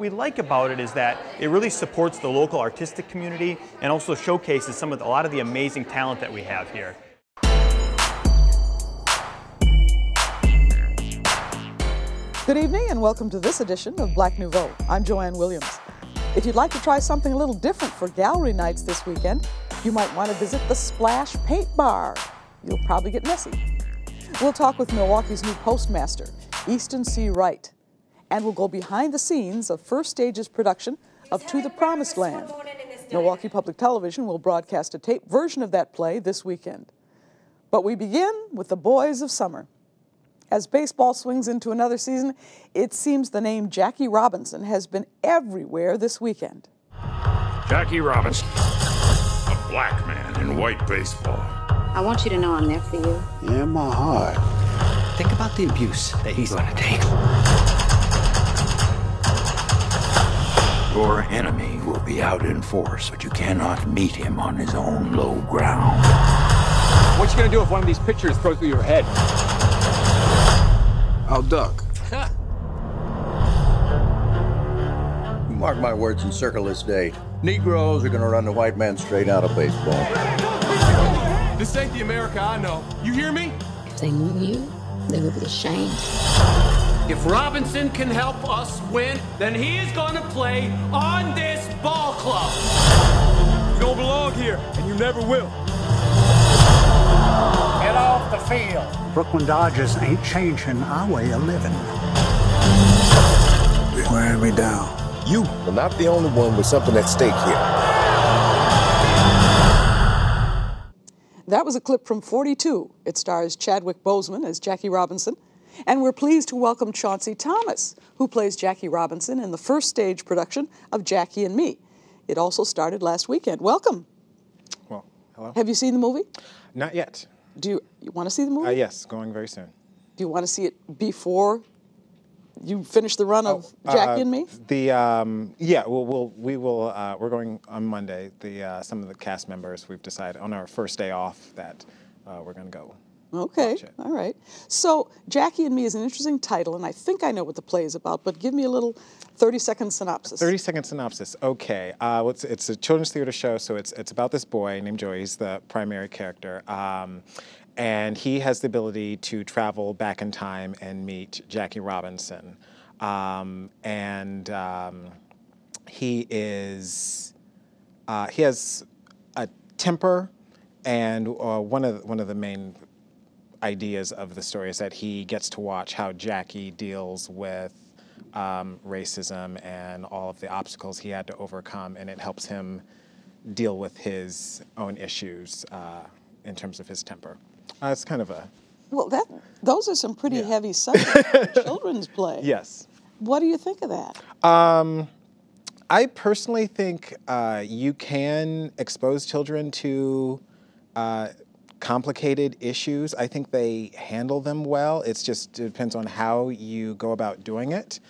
we like about it is that it really supports the local artistic community and also showcases a lot of the amazing talent that we have here. Good evening and welcome to this edition of Black Nouveau. I'm Joanne Williams. If you'd like to try something a little different for gallery nights this weekend, you might want to visit the Splash Paint Bar. You'll probably get messy. We'll talk with Milwaukee's new Postmaster, Easton C. Wright, and we'll go behind the scenes of First Stage's production of To the Promised Land. Milwaukee Public Television will broadcast a taped version of that play this weekend. But we begin with the boys of summer. As baseball swings into another season, it seems the name Jackie Robinson has been everywhere this weekend. Jackie Robinson, a black man in white baseball. I want you to know I'm there for you. In my heart. Think about the abuse that he's going to take. Your enemy will be out in force, but you cannot meet him on his own low ground. What you gonna do if one of these pictures throws through your head? I'll duck. Mark my words and circle this date. Negroes are gonna run the white man straight out of baseball. This ain't the America I know. You hear me? If they knew you, they would be ashamed. If Robinson can help us win, then he is going to play on this ball club. You don't belong here, and you never will. Get off the field. Brooklyn Dodgers ain't changing our way of living. You're wearing me down. You are not the only one with something at stake here. That was a clip from 42. It stars Chadwick Boseman as Jackie Robinson. And we're pleased to welcome Chauncy Thomas, who plays Jackie Robinson in the First Stage production of Jackie and Me. It also started last weekend. Welcome. Well, hello. Have you seen the movie? Not yet. Do you want to see the movie? Yes, going very soon. Do you want to see it before you finish the run of Jackie and Me? Yeah, we're going on Monday. Some of the cast members, we've decided on our first day off that we're going to go. Okay, all right. So Jackie and Me is an interesting title, and I think I know what the play is about, but give me a little 30-second synopsis. 30-second synopsis, okay. It's a children's theater show, so it's about this boy named Joey. He's the primary character. And he has the ability to travel back in time and meet Jackie Robinson. He has a temper, and one of the main ideas of the story is that he gets to watch how Jackie deals with racism and all of the obstacles he had to overcome, and it helps him deal with his own issues in terms of his temper. It's kind of a... Well, those are some pretty heavy subjects for a children's play. Yes. What do you think of that? I personally think you can expose children to complicated issues. I think they handle them well. It depends on how you go about doing it.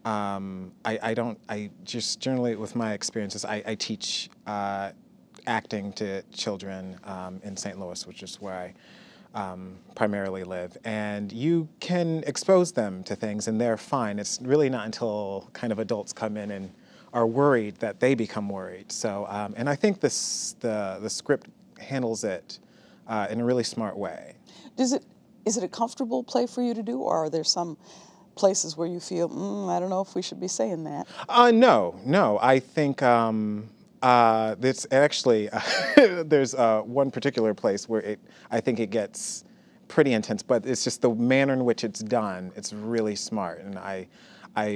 I just generally, with my experiences, I teach acting to children in St. Louis, which is where I primarily live. And you can expose them to things and they're fine. It's really not until kind of adults come in and are worried that they become worried. So, and I think the script handles it in a really smart way. Is it a comfortable play for you to do, or are there some places where you feel, I don't know if we should be saying that? No. I think it's actually, there's one particular place where I think it gets pretty intense, but it's just the manner in which it's done. It's really smart, and I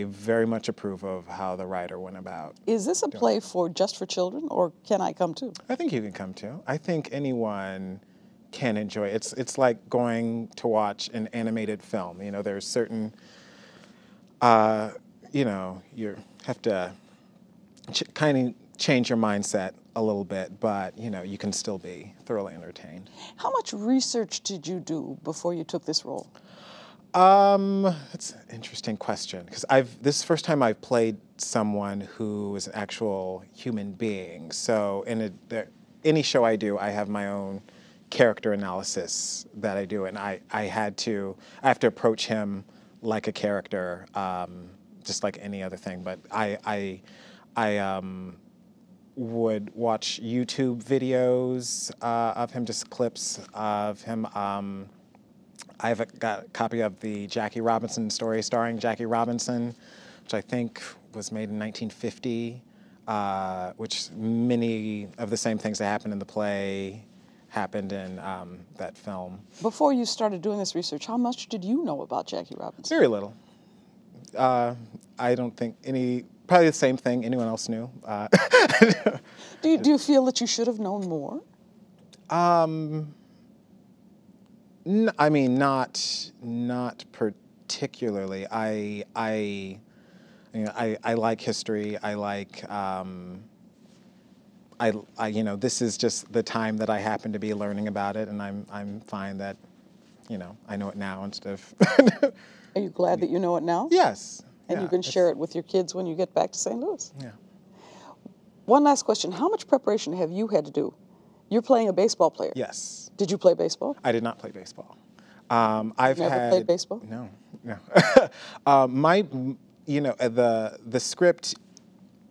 very much approve of how the writer went about. Is this a play just for children, or can I come too? I think you can come too. I think anyone can enjoy it. It's like going to watch an animated film. You know, there's certain, you have to kind of change your mindset a little bit, but you can still be thoroughly entertained. How much research did you do before you took this role? That's an interesting question, because this is the first time I've played someone who is an actual human being. So in any show I do, I have my own character analysis that I do, and I have to approach him like a character just like any other thing. But I would watch YouTube videos of him, just clips of him. I've got a copy of the Jackie Robinson story starring Jackie Robinson, which I think was made in 1950, which many of the same things that happened in the play happened in that film. Before you started doing this research, how much did you know about Jackie Robinson? Very little. I don't think probably the same thing anyone else knew. Do you feel that you should have known more? I mean, not particularly. I like history. I like. You know, this is just the time that I happen to be learning about it, and I'm fine that, you know, I know it now instead of. Are you glad that you know it now? Yes. And you can share it with your kids when you get back to St. Louis? Yeah. One last question. How much preparation have you had to do? You're playing a baseball player. Yes. Did you play baseball? I did not play baseball. I've never played baseball? No. You know, the script,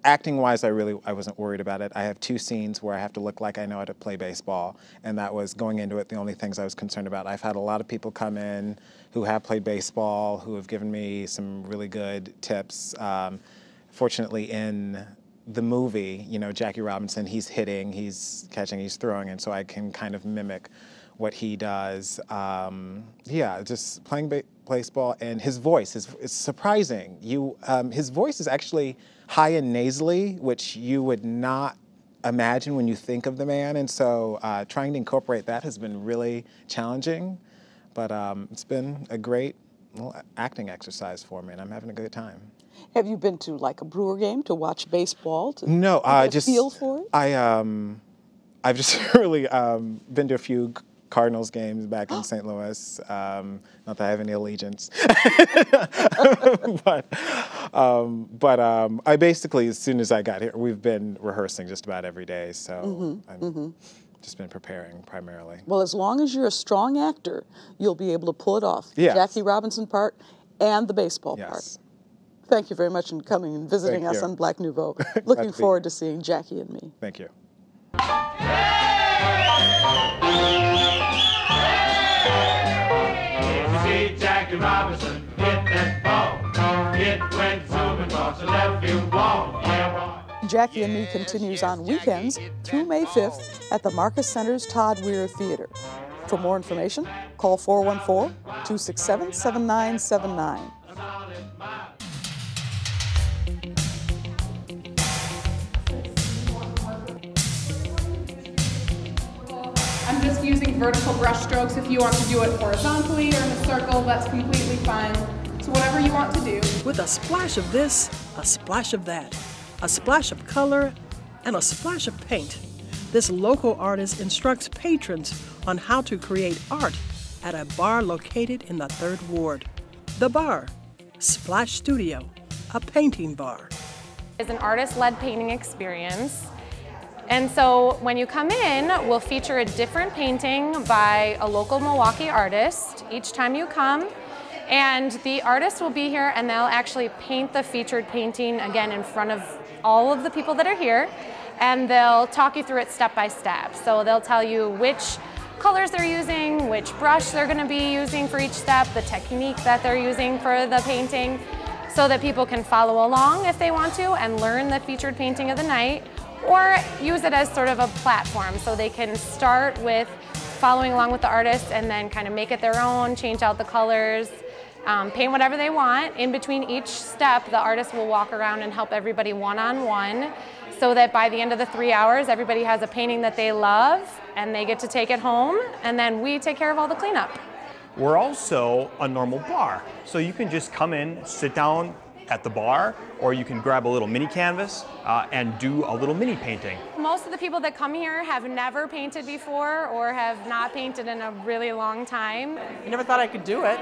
acting-wise, I wasn't worried about it. I have 2 scenes where I have to look like I know how to play baseball, and that was going into it the only things I was concerned about. I've had a lot of people come in who have played baseball, who have given me some really good tips. Fortunately, in the movie, you know, Jackie Robinson, he's hitting, he's catching, he's throwing, and so I can kind of mimic what he does. Yeah, just playing baseball, and his voice is surprising. His voice is actually high and nasally, which you would not imagine when you think of the man, and so trying to incorporate that has been really challenging, but it's been a great little acting exercise for me, and I'm having a good time. Have you been to like a Brewer game to watch baseball? No, get a feel for it? I've just really been to a few Cardinals games back in St. Louis. Not that I have any allegiance, but I basically, as soon as I got here, we've been rehearsing just about every day. So I've just been preparing primarily. Well, as long as you're a strong actor, you'll be able to pull it off. Yes. Jackie Robinson part and the baseball part. Thank you very much for coming and visiting us on Black Nouveau. Looking forward to seeing Jackie and me. Thank you. See Jackie Robinson hit that ball. It went zooming across the left field wall. Jackie and Me continues on weekends through May 5th at the Marcus Center's Todd Weir Theater. For more information, call 414-267-7979. I'm just using vertical brush strokes. If you want to do it horizontally or in a circle, that's completely fine. So whatever you want to do. With a splash of this, a splash of that, a splash of color, and a splash of paint, this local artist instructs patrons on how to create art at a bar located in the 3rd Ward. The bar, Splash Studio, a painting bar. It's an artist-led painting experience. And so when you come in, we'll feature a different painting by a local Milwaukee artist each time you come. And the artist will be here and they'll actually paint the featured painting again in front of all of the people that are here. And they'll talk you through it step by step. So they'll tell you which colors they're using, which brush they're going to be using for each step, the technique that they're using for the painting, so that people can follow along if they want to and learn the featured painting of the night, or use it as sort of a platform so they can start with following along with the artist and then kind of make it their own, change out the colors, paint whatever they want. In between each step, the artist will walk around and help everybody one-on-one so that by the end of the 3 hours, everybody has a painting that they love and they get to take it home, and then we take care of all the cleanup. We're also a normal bar, so you can just come in, sit down at the bar, or you can grab a little mini canvas and do a little mini painting. Most of the people that come here have never painted before or have not painted in a really long time. I never thought I could do it,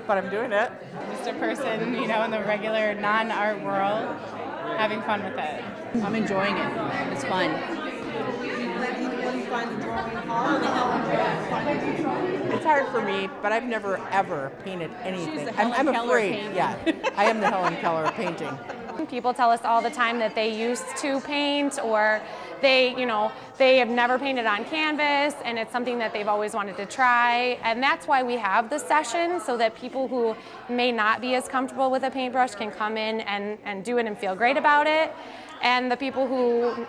but I'm doing it. Just a person, you know, in the regular non-art world, having fun with it. I'm enjoying it. It's fun. It's hard for me, but I've never ever painted anything. She's the I'm Helen Keller afraid. painting. Yeah, I am the Helen Keller of painting. People tell us all the time that they used to paint, or they have never painted on canvas, and it's something that they've always wanted to try. And that's why we have the session, so that people who may not be as comfortable with a paintbrush can come in and do it and feel great about it. And the people who,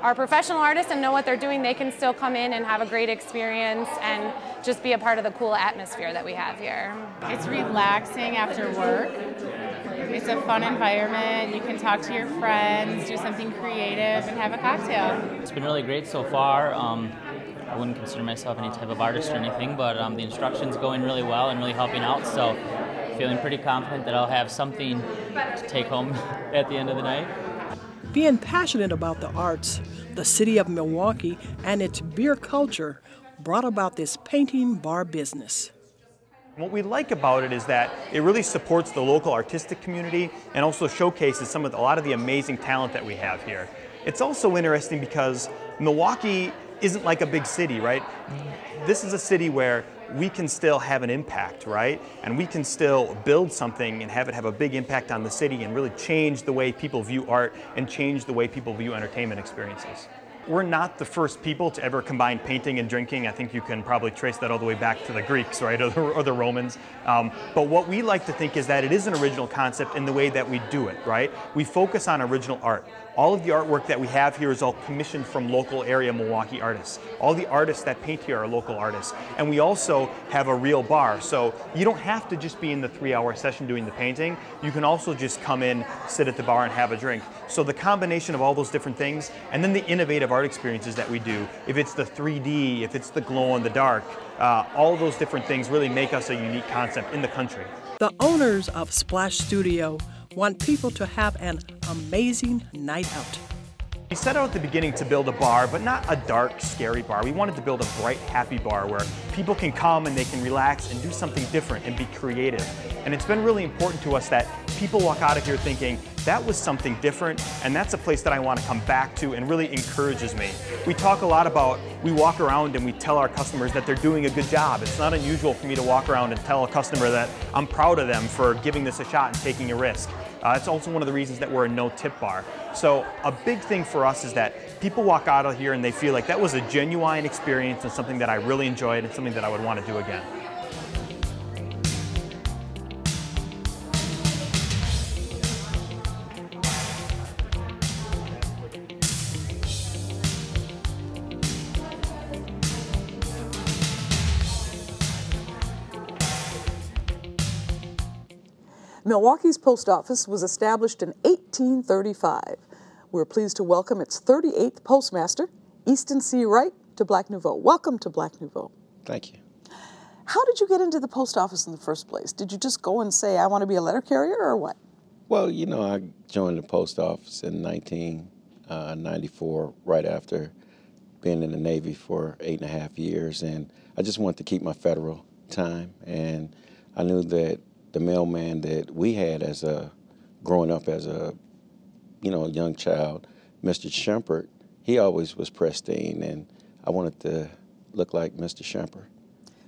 are professional artists and know what they're doing, they can still come in and have a great experience and just be a part of the cool atmosphere that we have here. It's relaxing after work. It's a fun environment. You can talk to your friends, do something creative, and have a cocktail. It's been really great so far. I wouldn't consider myself any type of artist or anything, but the instruction's going really well and really helping out, so feeling pretty confident that I'll have something to take home at the end of the night. Being passionate about the arts, the city of Milwaukee and its beer culture brought about this painting bar business. What we like about it is that it really supports the local artistic community and also showcases a lot of the amazing talent that we have here. It's also interesting because Milwaukee isn't like a big city, right? This is a city where we can still have an impact, right? And we can still build something and have it have a big impact on the city and really change the way people view art and change the way people view entertainment experiences. We're not the first people to ever combine painting and drinking. I think you can probably trace that all the way back to the Greeks, right, or the Romans. But what we like to think is that it is an original concept in the way that we do it, right? We focus on original art. All of the artwork that we have here is all commissioned from local area Milwaukee artists. All the artists that paint here are local artists. And we also have a real bar, so you don't have to just be in the 3-hour session doing the painting. You can also just come in, sit at the bar, and have a drink. So the combination of all those different things, and then the innovative art experiences that we do, if it's the 3D, if it's the glow in the dark, all those different things really make us a unique concept in the country. The owners of Splash Studio want people to have an amazing night out. We set out at the beginning to build a bar, but not a dark, scary bar. We wanted to build a bright, happy bar where people can come and they can relax and do something different and be creative. And it's been really important to us that people walk out of here thinking, that was something different, and that's a place that I want to come back to and really encourages me. We talk a lot about, we walk around and we tell our customers that they're doing a good job. It's not unusual for me to walk around and tell a customer that I'm proud of them for giving this a shot and taking a risk. It's also one of the reasons that we're a no-tip bar. So a big thing for us is that people walk out of here and they feel like that was a genuine experience and something that I really enjoyed and something that I would want to do again. Milwaukee's post office was established in 1835. We're pleased to welcome its 38th postmaster, Easton C. Wright, to Black Nouveau. Welcome to Black Nouveau. Thank you. How did you get into the post office in the first place? Did you just go and say, I want to be a letter carrier, or what? Well, you know, I joined the post office in 1994, right after being in the Navy for 8.5 years, and I just wanted to keep my federal time, and I knew that the mailman that we had as growing up as a, young child, Mr. Shempert, he always was pristine, and I wanted to look like Mr. Shempert.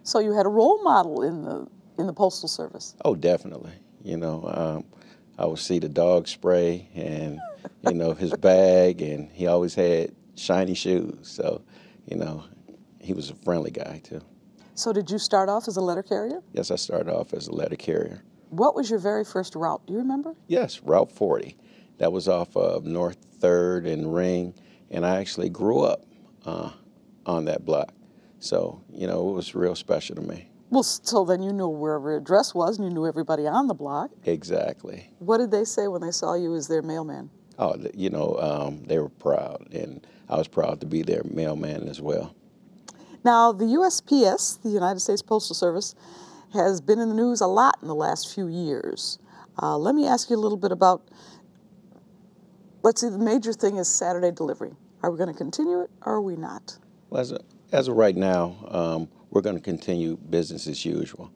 So you had a role model in the Postal Service? Oh, definitely. I would see the dog spray and, his bag, and he always had shiny shoes. So, he was a friendly guy, too. So did you start off as a letter carrier? Yes, I started off as a letter carrier. What was your very first route? Do you remember? Yes, Route 40. That was off of North 3rd and Ring, and I actually grew up on that block. So, it was real special to me. Well, so then you knew where every address was, and you knew everybody on the block. Exactly. What did they say when they saw you as their mailman? Oh, they were proud, and I was proud to be their mailman as well. Now, the USPS, the United States Postal Service, has been in the news a lot in the last few years. Let me ask you a little bit about, let's see, the major thing is Saturday delivery. Are we going to continue it, or are we not? Well, as of right now, we're going to continue business as usual.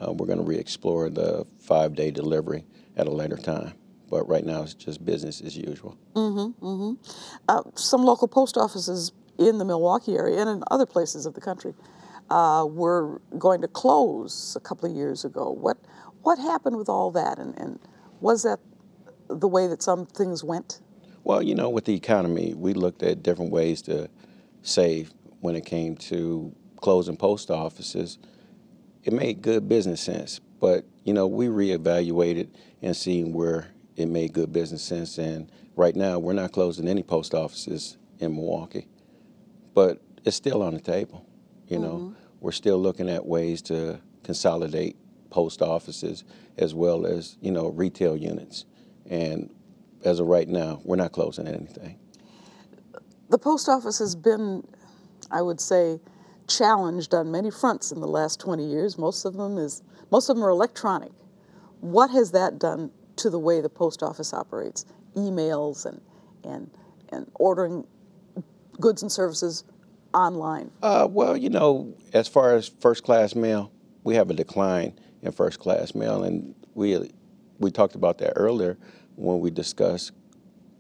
We're going to re-explore the 5-day delivery at a later time. But right now, it's just business as usual. Some local post offices in the Milwaukee area and in other places of the country were going to close a couple of years ago. What happened with all that, and was that the way that some things went? Well, you know, with the economy, we looked at different ways to save when it came to closing post offices. It made good business sense, but, you know, we reevaluated and seen where it made good business sense, and right now we're not closing any post offices in Milwaukee, but it's still on the table. You know, we're still looking at ways to consolidate post offices as well as, you know, retail units. And as of right now, we're not closing anything. The post office has been, I would say, challenged on many fronts in the last 20 years. Most of them are electronic. What has that done to the way the post office operates? Emails and ordering goods and services online? Well, you know, as far as first-class mail, we have a decline in first-class mail, and we talked about that earlier when we discussed,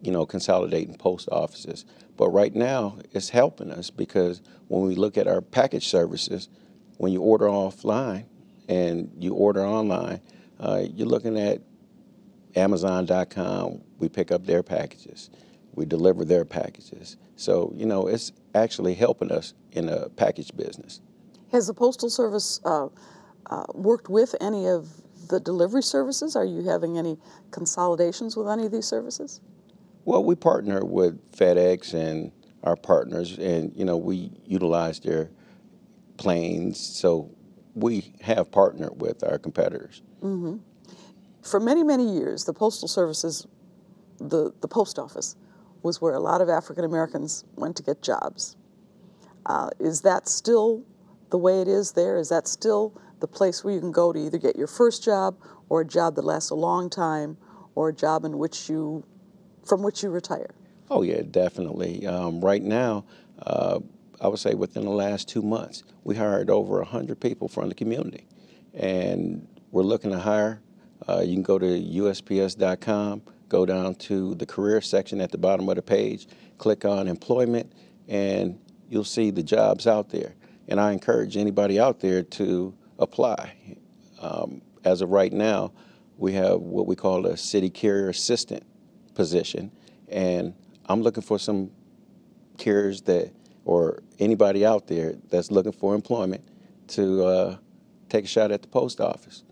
you know, consolidating post offices. But right now, it's helping us because when we look at our package services, when you order offline and you order online, you're looking at Amazon.com. We pick up their packages. We deliver their packages. So, you know, it's actually helping us in a package business. Has the Postal Service worked with any of the delivery services? Are you having any consolidations with any of these services? Well, we partner with FedEx and our partners, and, you know, we utilize their planes, so we have partnered with our competitors. Mm-hmm. For many, many years, the Postal Services, the post office, was where a lot of African Americans went to get jobs. Is that still the way it is there? Is that still the place where you can go to either get your first job or a job that lasts a long time or a job in which from which you retire? Oh, yeah, definitely. Right now, I would say within the last 2 months, we hired over 100 people from the community. And we're looking to hire. You can go to USPS.com, go down to the career section at the bottom of the page, click on employment, and you'll see the jobs out there. And I encourage anybody out there to apply. As of right now, we have what we call a city carrier assistant position, and I'm looking for some carriers or anybody out there that's looking for employment to take a shot at the post office.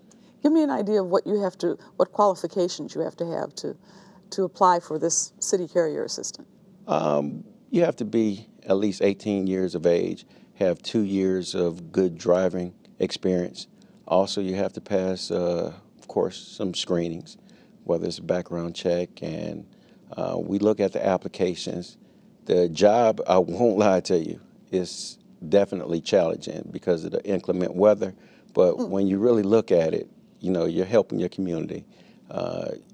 Give me an idea of what qualifications you have to apply for this city carrier assistant. You have to be at least 18 years of age, have 2 years of good driving experience. Also, you have to pass, of course, some screenings, whether it's a background check, and we look at the applications. The job, I won't lie to you, is definitely challenging because of the inclement weather, but when you really look at it, you know, you're helping your community.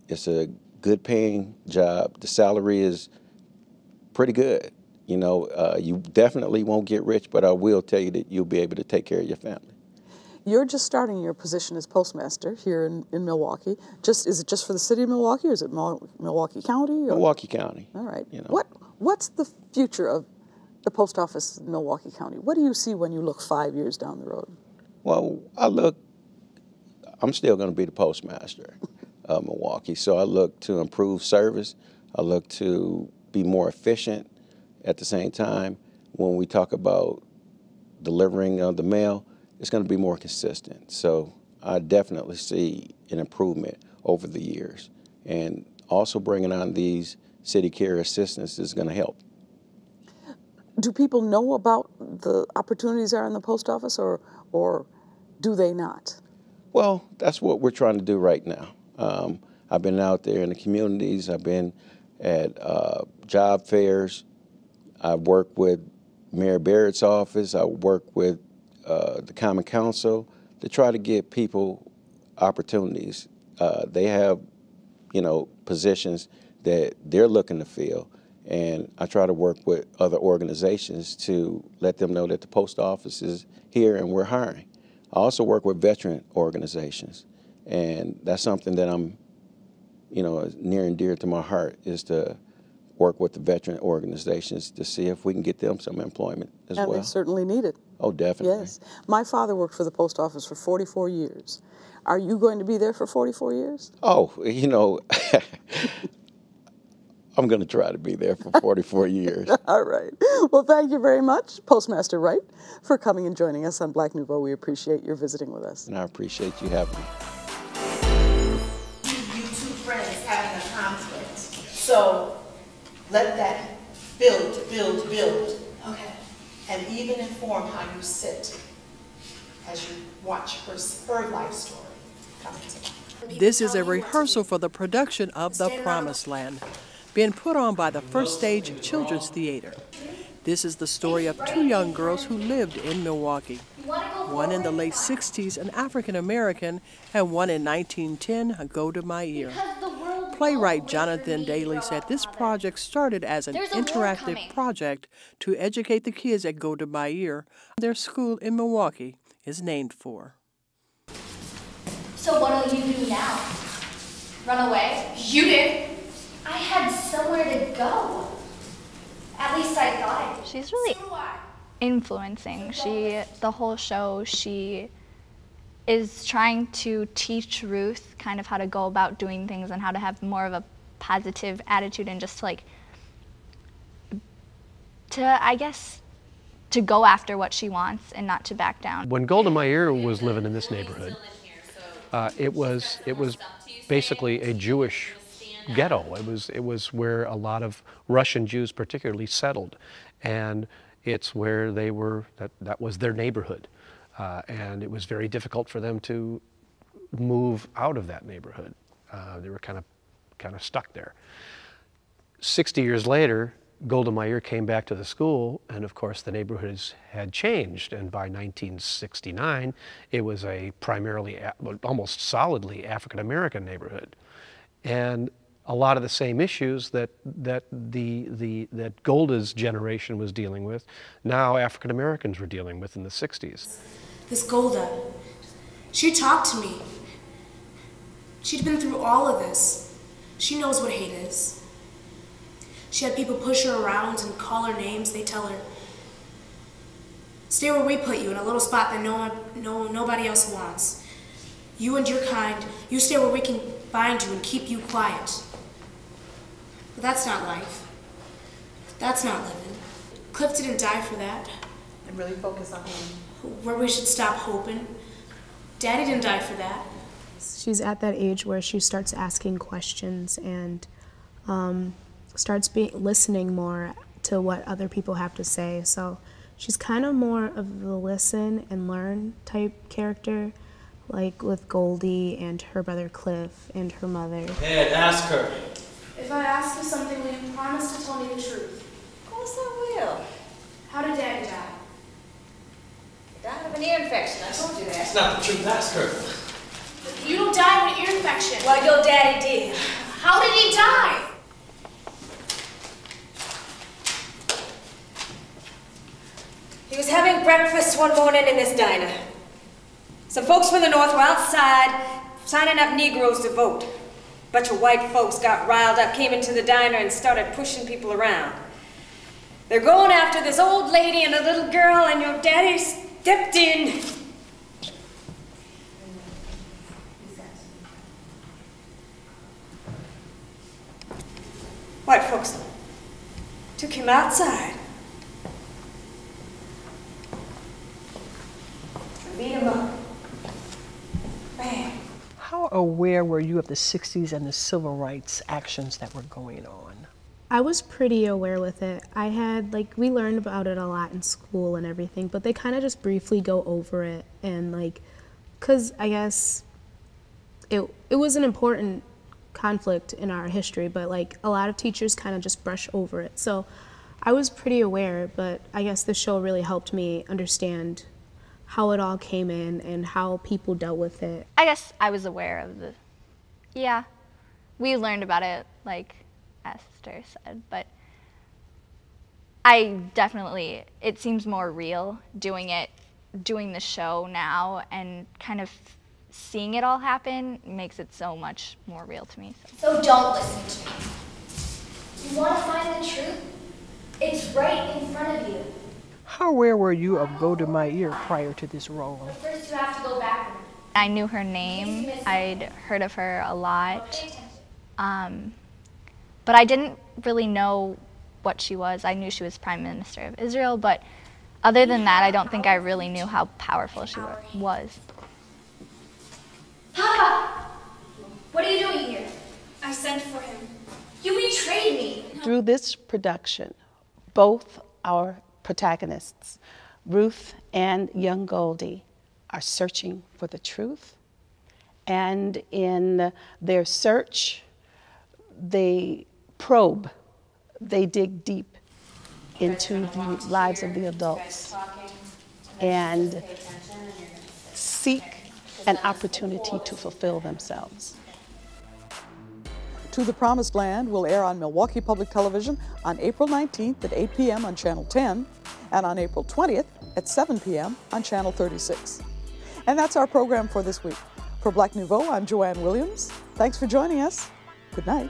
It's a good paying job. The salary is pretty good. You know, you definitely won't get rich, but I will tell you that you'll be able to take care of your family. You're just starting your position as postmaster here in Milwaukee. Is it just for the city of Milwaukee, or is it Milwaukee County? Or? Milwaukee County. All right. You know. What's the future of the post office in Milwaukee County? What do you see when you look 5 years down the road? Well, I'm still going to be the postmaster of Milwaukee, so I look to improve service. I look to be more efficient. At the same time, when we talk about delivering the mail, it's going to be more consistent. So I definitely see an improvement over the years. And also bringing on these city carrier assistants is going to help. Do people know about the opportunities that are in the post office, or do they not? Well, that's what we're trying to do right now. I've been out there in the communities. I've been at job fairs. I've worked with Mayor Barrett's office. I work with the Common Council to try to get people opportunities. They have, you know, positions that they're looking to fill, and I try to work with other organizations to let them know that the post office is here and we're hiring. I also work with veteran organizations, and that's something that I'm, you know, near and dear to my heart, is to work with the veteran organizations to see if we can get them some employment as well. And they certainly need it. Oh, definitely. Yes. My father worked for the post office for 44 years. Are you going to be there for 44 years? Oh, you know, I'm going to try to be there for 44 years. All right. Well, thank you very much, Postmaster Wright, for coming and joining us on Black Nouveau. We appreciate your visiting with us. And I appreciate you having me. You two friends having a conflict. So let that build. Okay. And even inform how you sit as you watch her life story come to life. This is a rehearsal for the production of The Promised Land, being put on by the First Stage Children's Theater. This is the story of two young girls who lived in Milwaukee. One in the late 60s, an African American, and one in 1910, a Golda Meir. Playwright Jonathan Daly said this project started as an interactive project to educate the kids at Golda Meir. Their school in Milwaukee is named for. So what will you do now? Run away? You did. I had somewhere to go. At least I thought I did. She's really influencing. The whole show, she is trying to teach Ruth kind of how to go about doing things and how to have more of a positive attitude and just like to go after what she wants and not to back down. When Golda Meir was living in this neighborhood, it was basically a Jewish ghetto. It was where a lot of Russian Jews particularly settled, and it's where they were. That was their neighborhood, and it was very difficult for them to move out of that neighborhood. They were kind of stuck there. 60 years later, Golda Meir came back to the school, and of course the neighborhoods had changed, and by 1969 it was a primarily, almost solidly African-American neighborhood. And a lot of the same issues that Golda's generation was dealing with, now African-Americans were dealing with in the 60s. This Golda, she talked to me. She'd been through all of this. She knows what hate is. She had people push her around and call her names. They tell her, stay where we put you, in a little spot that nobody else wants. You and your kind, you stay where we can find you and keep you quiet. But that's not life. That's not living. Cliff didn't die for that. And really focus on him. Where we should stop hoping. Daddy didn't die for that. She's at that age where she starts asking questions and starts listening more to what other people have to say. So she's kind of more of the listen and learn type character, like with Goldie and her brother Cliff and her mother. Ed, ask her. If I ask you something, will you promise to tell me the truth? Of course I will. How did Daddy die? He died of an ear infection, I told you that. It's not the truth, ask her. You don't die of an ear infection. Well, your daddy did. How did he die? He was having breakfast one morning in this diner. Some folks from the north were outside signing up Negroes to vote. A bunch of white folks got riled up, came into the diner and started pushing people around. They're going after this old lady and a little girl, and your daddy stepped in. White folks took him outside. Beat him up. Bam. How aware were you of the 60s and the civil rights actions that were going on? I was pretty aware with it. I had, we learned about it a lot in school and everything, but they kind of just briefly go over it and because I guess it was an important conflict in our history, but a lot of teachers kind of just brush over it. So I was pretty aware, but I guess the show really helped me understand how it all came in and how people dealt with it. I guess I was aware of we learned about it like Esther said, but I definitely, it seems more real doing the show now and kind of seeing it all happen makes it so much more real to me. So don't listen to me. You want to find the truth? It's right in front of you. How aware were you of Go to My Ear prior to this role? But first you have to go backward. I knew her name. I'd heard of her a lot. But I didn't really know what she was. I knew she was Prime Minister of Israel, but other than that, I don't think I really knew how powerful she was. Papa! What are you doing here? I sent for him. You betrayed me! Through this production, both our protagonists, Ruth and young Goldie, are searching for the truth. And in their search, they probe, they dig deep into the lives of the adults and seek an opportunity to fulfill themselves. To the Promised Land will air on Milwaukee Public Television on April 19th at 8 p.m. on Channel 10 and on April 20th at 7 p.m. on Channel 36. And that's our program for this week. For Black Nouveau, I'm Joanne Williams. Thanks for joining us. Good night.